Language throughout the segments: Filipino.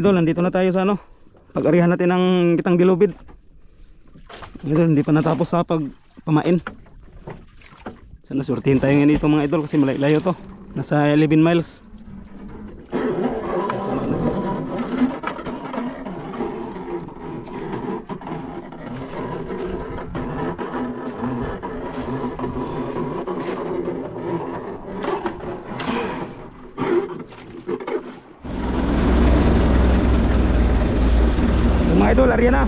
idol, nandito na tayo sa ano, pag-arihan natin ng Kitang Dilubid. Idol, hindi pa natapos sa pagpamain. Sana surtihin tayo ngayon dito mga idol kasi malayo to. Nasa 11 miles. Mga idol, ariyan na.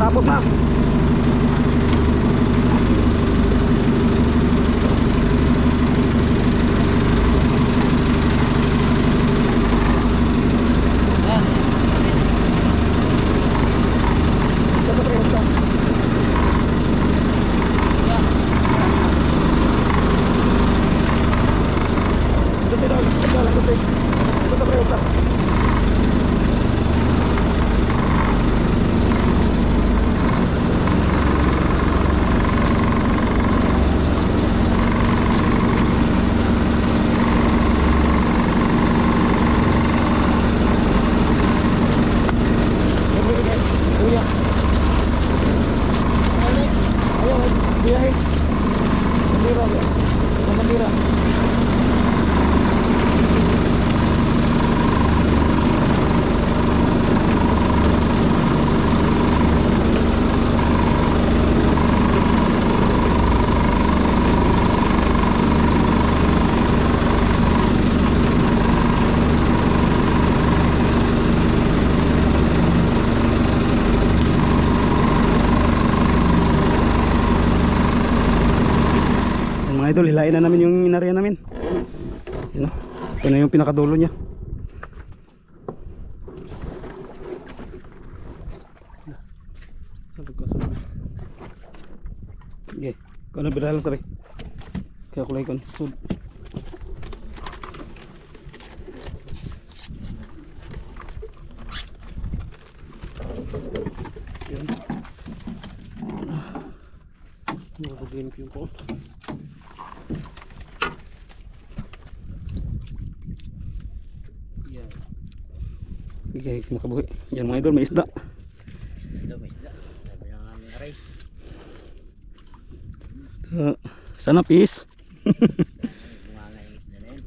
Tapos na. Idol, hilain na namin yung inarya namin. Yun, ito na yung pinakadulo niya. Okay, kung na biral sari. Kaya kulay kon sud. Yun. Mag-game view ko. Okay, makabuhi. Yan mga idol, may isda. May isda. Sabi ng aming rice. Sana fish. Bunganga yung isda na yun.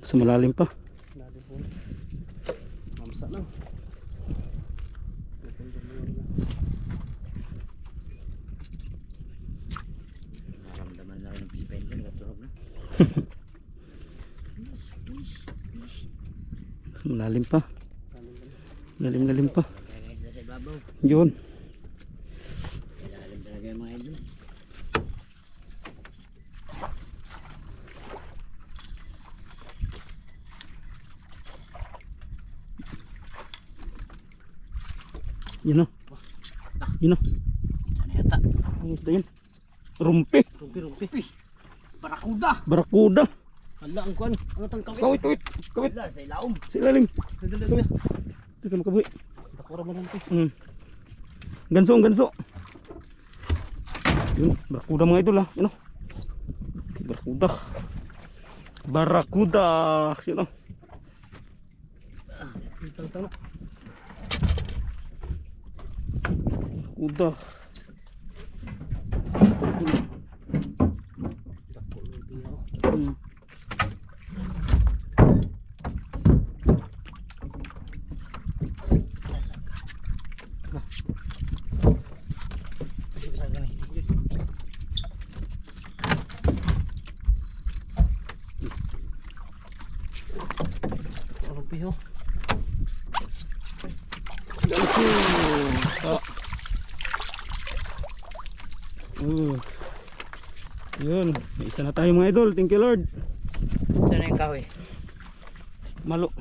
Sa malalim pa. Malalim po. Mamsa na. Naramdaman na rin ng fish pen dyan. Katulog na. Malalim pa. Lalim pa. Kaya nga isda sa ibabaw. Yun. Ilalim talaga yung mga idol. Yun o. Yun o. Ano yata? Ang isda yun. Rumpi. Rumpi. Barakuda. Barakuda. Hala, ang kuan. Ang atang kawit. Kawit. Kawit. Wala, sa ilaom. Sa ilalim. Dali, dali. Hindi ka makabuhi. Takura mo lang ito. Ganso. Yun, barakuda mga idol ha. Yun o. Barakuda. Yun o. Tang-tang. Barakuda. Rumpi ho. Ganso. Yun, may isa na tayo mga idol. Thank you Lord. Saan na yung kahoy? Malo.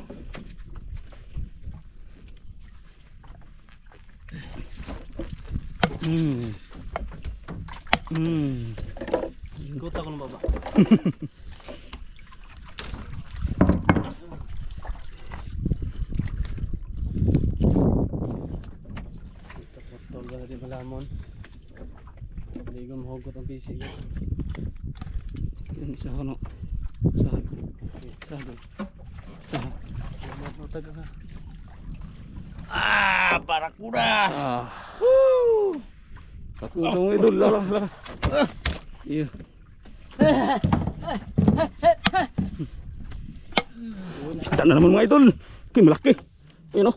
Ikot ako ng baba. Ito ba natin malamon? Hindi ko mahugot ang PC. Yun, isa ko no. Isa doon. Matag ka. Barakuda. Woo! Barakuda mga idol. Lala. Iya. Isda na naman mga idol. Okay, malaki. Ayun o.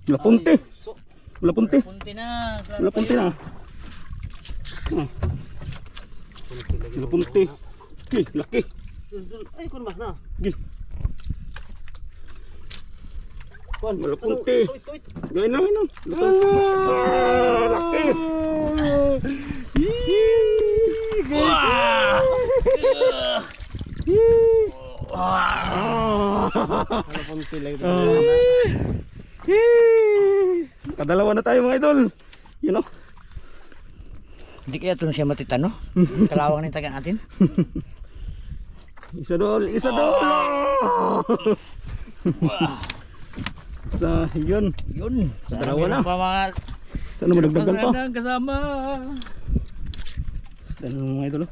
Malapunti. Punti na. Malapunti na. Malapunti. Okay, laki. Ay, kun ba na? Okay. Kuan, Malapunti. Tuit. Gawin na. Laki. Malapunti lang ito. Kadalawa na tayo mga idol. You know? Hindi kaya ito siya matitano? Kalawang na yung taga natin. Isa dol. Isa, yun. Yun. Dalawa na. Pa mga Sana madagdagan pa. kasama. Dalawa na mga idol.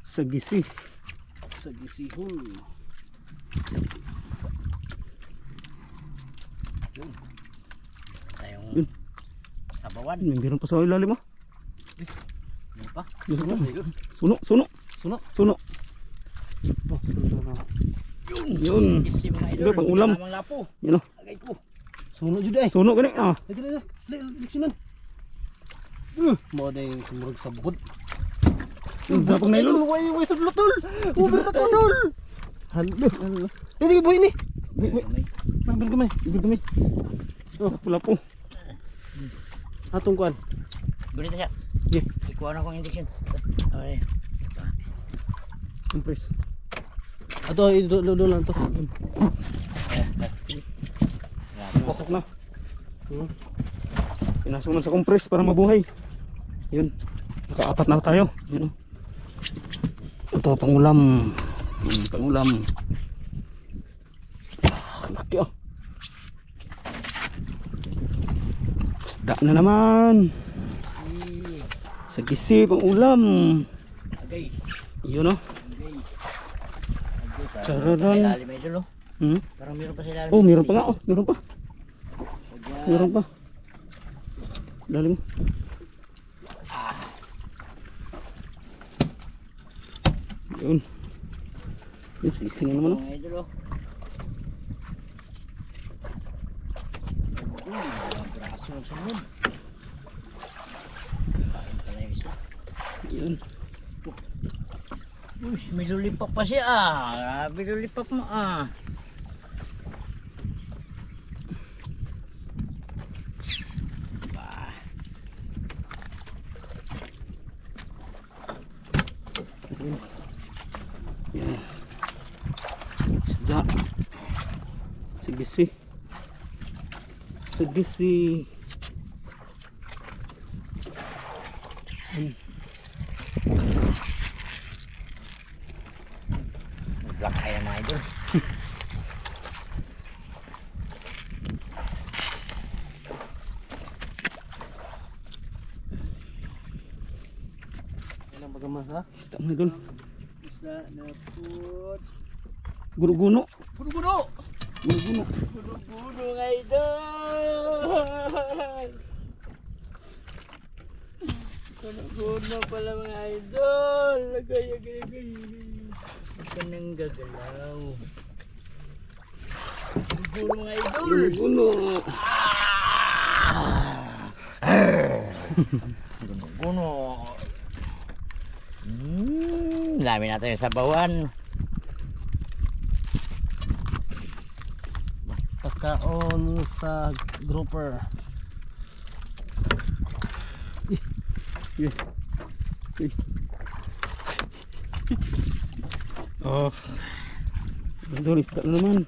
Sa gisi. Sa gisihon. Tayong sabawan. Meron pa sa ilalim mo. Ano pa? Suno. Oh, Yun. Isi mga Ito, idol. pang ulam. Lamang lapo. You know? Agay ko. suno jud ay. Suno gani ah. Dali. Diksunan. Mo na yung sumurog sa bukod. Dapang nailon. Way sa lutol. Uber na tunol. Halo. Dili boy ni. Nabal kamay. Ibig kami. Oh, pula po. Atong kuan. Ganito siya. Di. Ikuha na akong injection. Okay. Compress. Ato do lang to. Pasok na. Pinasok na sa compress para mabuhay. Yun. Nakaapat na tayo. Yun, oh. Ito pangulam. Pangulam. Laki oh. Isda na naman. Sa gisi pangulam. Agay. Yun oh. Agay. Chararan. Lalim ito lo. Parang meron pa sila. Oh, meron pa nga oh. Meron pa. Meron pa. Lalim. Yun. Yun, sige nga naman oh. Mga idol oh. Uy, ang braso ng sunod. Kain pala yung isa. Yun. Uy, may lulipap pa siya ah. Grabe lulipap mo ah. Bah. Yan. Isda. Sige si. Sagisi. Black eye na mga idol. Ilang bagamas ha? Isda mga idol. Isa na put. Guno-guno. Guno-guno! Guno-guno. Guno-guno nga idol! Guno-guno pala mga idol! Agay. Huwag ka nang gagalaw. Guno-guno mga idol! Guno-guno. Guno. Dami natin yung sabawan. Pagkaon sa grouper. Oh. Idol, isda na naman.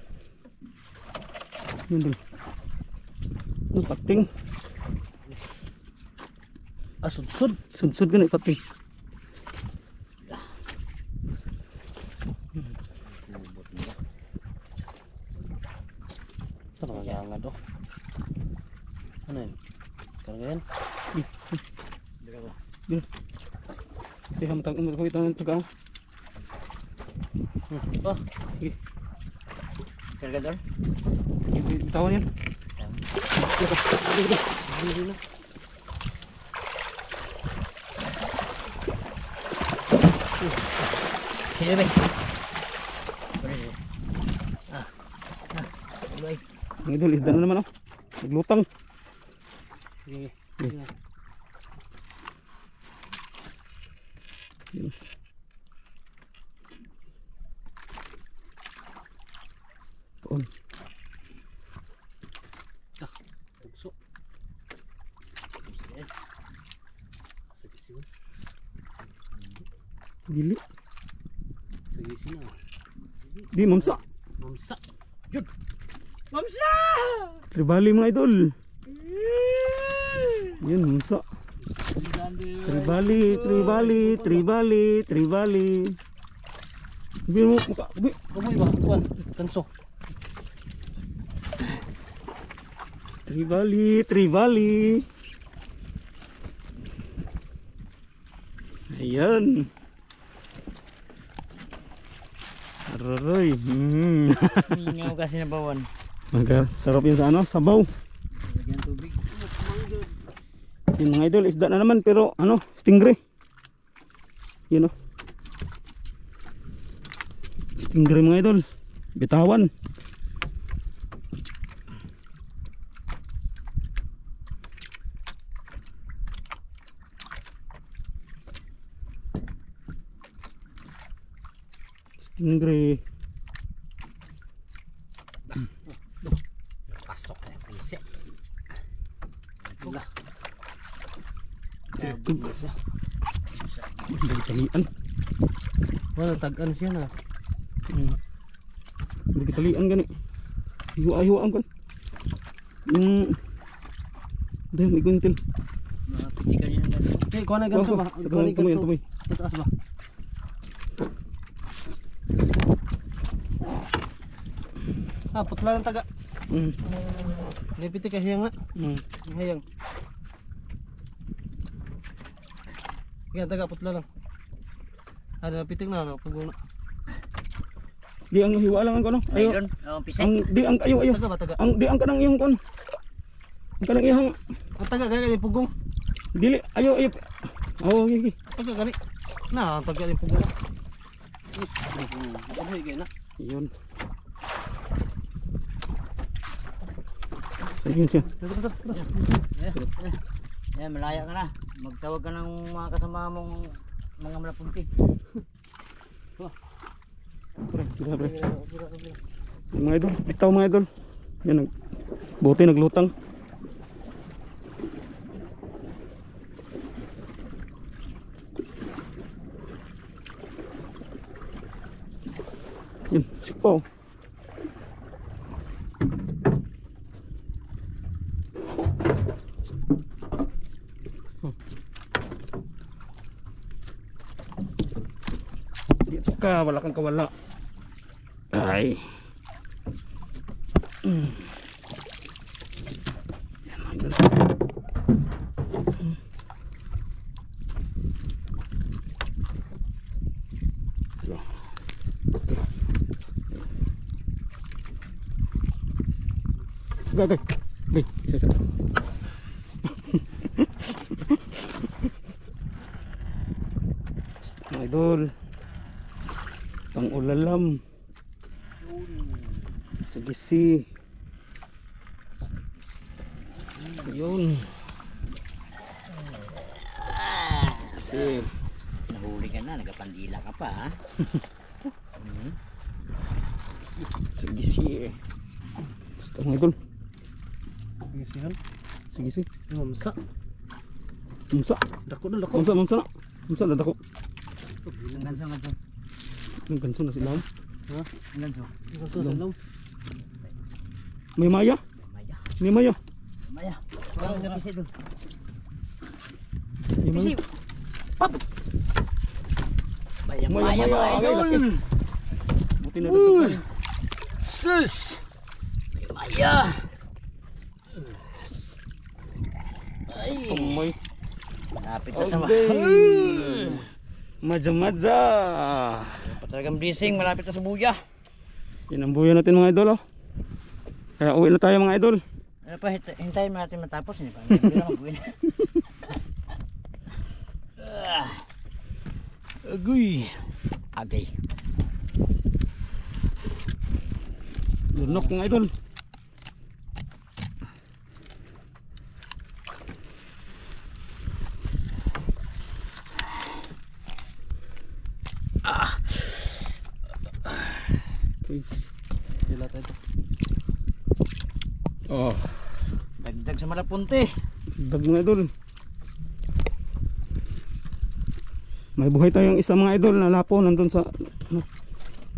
Idol. Ano, pating. Sudsud. Sudsud ka na pating. Ito nakagangad oh. Ano yun? Karagayan? Di hamatang umat ng taga. Oh, Kargador. Bitawan yan. hindi na. Sino ba? Ang idol, isda na naman oh. Naglutang. Sige. Poon. Pugso. Sagisi. Dili. Sagisi na. Di, mamsa. Mamsa. Yun. Mamsa! Tribali mga idol. Yan, mamsa. Tribali. Sabi mo, muka. Ubi. Kamoy ba? Kuan. Kanso. Tribali. Ayan. Aroy. Ngaw kasi na bawan. Sarap yun sa ano, sabaw. Lagyan tubig. Yung mga idol, isda na naman pero ano, stingray. Yun o. Stingray mga idol. Bitawan. Stingray. Pasok na yung pise. Talian. Wala tag-an siya na. Talian gani. Hiwa-hiwaan kan. Yung dahil may guntil. Mapitikan niya ng ganito. Okay, kuha na ganso ba? Kuha na ganso. Tumoy. Sa taas ba? Putla ng taga. Nipiti ka hiyang nga. Hiyang. Yan, taga putla lang. Napitik na, pugong na. Di ang hiwa lang ang kono. Ayo. Ayun, pise. Ang di ang ayo. Taga ba, taga? Ang di ang kanang iyong kono. Ang kanang iyang Ang taga, gani pugong. dili ayo. Oh, okay. Taga, gani. Na, ang taga ni pugong. Amoy, gani na. Yun. Ayun siya. Yan, malaya ka na. Magtawag ka ng mga kasama mong mga malapunti. Grabe. Yung mga idol, bitaw mga idol. Yan, buti naglutang. Yan, sikpaw. ka, wala kang kawala. Ay. Yan mga idol. Gay. Isa. Mga idol. Pang ulalam. Sagisi. Yun. Kasi Nahuli ka na, nagapandila ka pa ha. sagisi. Basta mga idol. Gisihan. Sagisi. Mamsa. Munsa. Dako na dako. Munsa na dako. Ang ganso, ang ganso. Ang ganso na sila. Ang ganso. Sa dalam. May maya. Maya. May maya. Maya. Wala nga bisi doon. May maya. Bisi. Pop. Maya, Maya, maya, maya. mga idol. Buti na dagdagan. Sus. Maya. Ay. Amoy. Malapit na sa Okay. Madja. Patalagang blessing, malapit na sa buya. Yan ang buhay natin mga idol. Oh. Kaya uwi na tayo mga idol. Ano pa, hintayin mo natin matapos. Hindi pa, hindi na mag-uwi na. Agoy. Agay. Lunok mga idol. Okay. Dila tayo to. Oh, Dagdag sa malapunti. dag mga idol. May buhay tayong isa mga idol na lapo nandun sa ano.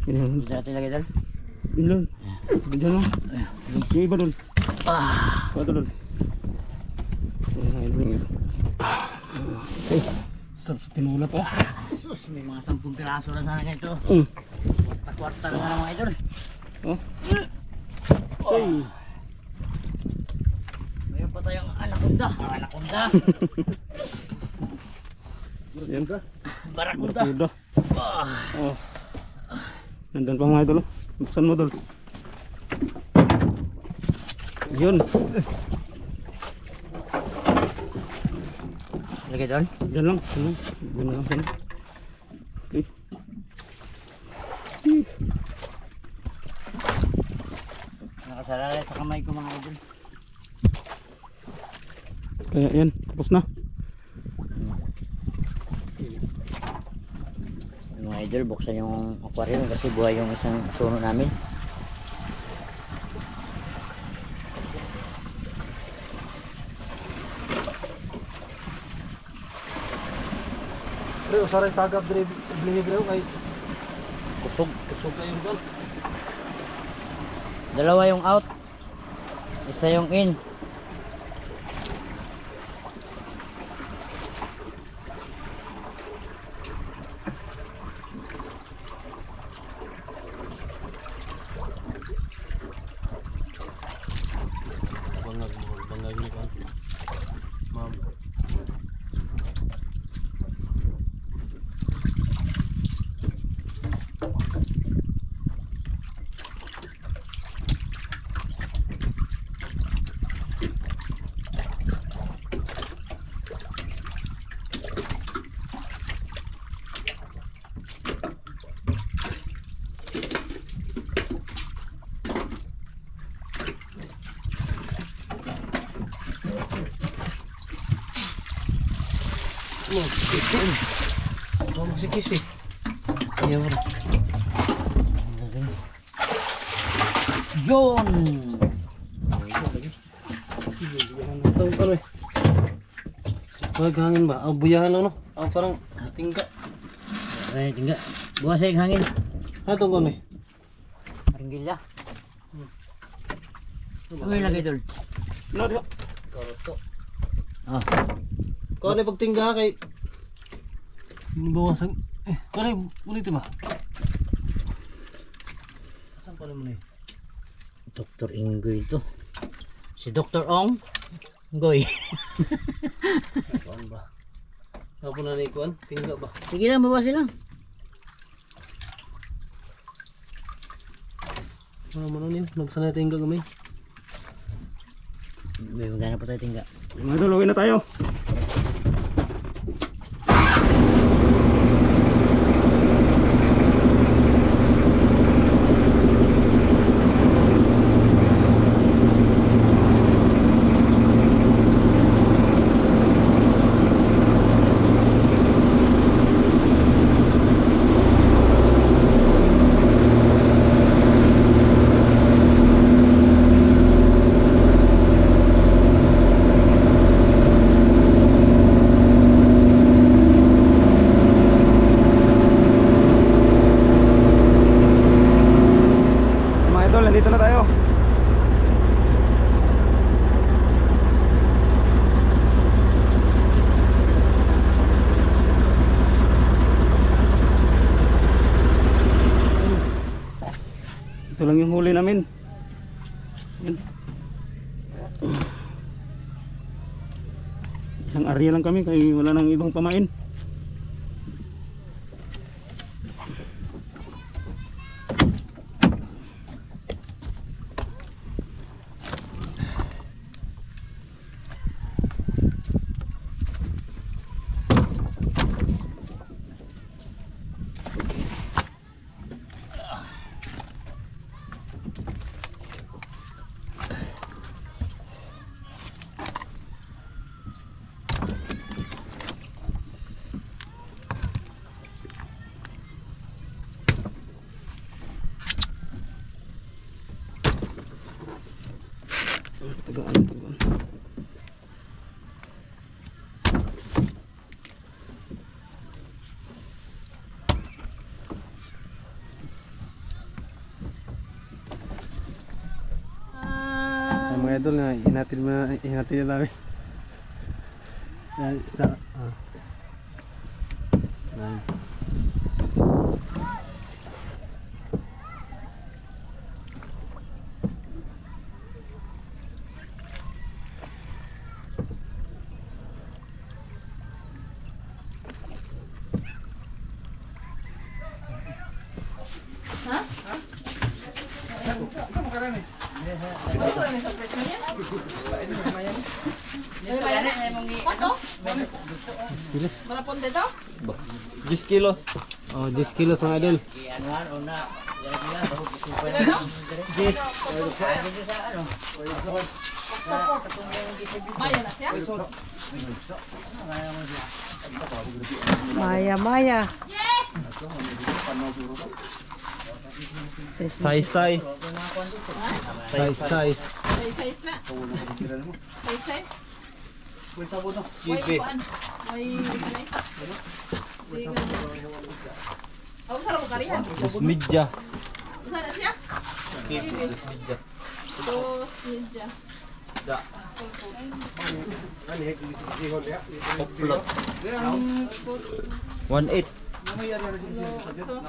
Yan. Gusto natin lagay doon. Yun. Diyan lang. Yung iba doon. Ito doon. Okay. Sarap sa tinula pa. Sus, may mga 10 piraso na sana ganito. Mm. Kwarta-kwarta na mga idol. Oh. Okay. Mayroon pa tayong anaconda. Anaconda. Yan. Barakuda. Barkuda. Oh. Nandun pa mga idol. Oh. Buksan mo doon. Yun. Lagay doon. Diyan lang. Diyan lang. Sana. Okay. Nakasalalay sa kamay ko mga idol. Kaya yan. Tapos na. Mga idol, buksan yung aquarium kasi buhay yung isang suno namin. Pre, usaray sagap dire bili bro kay Kusog. kusog kayo dal. Dalawa yung out. Isa yung in. Bangag ni kan. Ma'am. Oh, magsikis eh. Ayaw. Yun! Tahu pala eh. Maghangin ba? Ang buyahan lang no? Ang parang tingga. Ay, tingga. Bukas ay hangin. Ano itong kami? Maringgilya. Uy, lagay doon. Karoto. Ah, Kung ano pagtingga kay... Bawasan... kung ano ulit ba? naman eh. Dr. Inggoy ito. Si Dr. Ong Ngoy. Kuan ba? Ako na ni kuan, tingga ba? Sige lang, baba sila. Ano nin? Nagsanay tingga gamay. May magana pa tayo tingga. Mga idol, uwi na tayo. Mga idol, nandito na tayo. Ito lang yung huli namin. Yan. Isang area lang kami kaya wala nang ibang pamain. Tagaan, tagaan. Ay, mga idol na inatin na namin. Yan, isda. Yan. Malapon dito? 10 kilos. Oh, 10 kilos mga idol. Anuhan, una. Yan, bago kisupan. Dito? Yes. Maya na siya? Maya, Maya. Size. Size. Size na. Size? Gibe. May kanay? Oh, sarap mo karihan. Media. Usa na siya? Media. Dos media. Isda. Poplot. 1.8. So,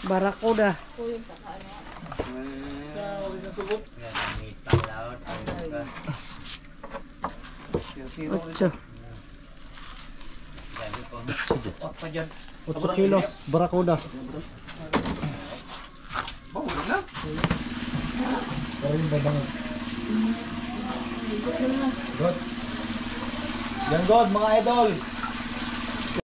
Barakuda. kuyog ka ano. Ocho. 8 kilos. Barakuda. God. Yan God mga idol.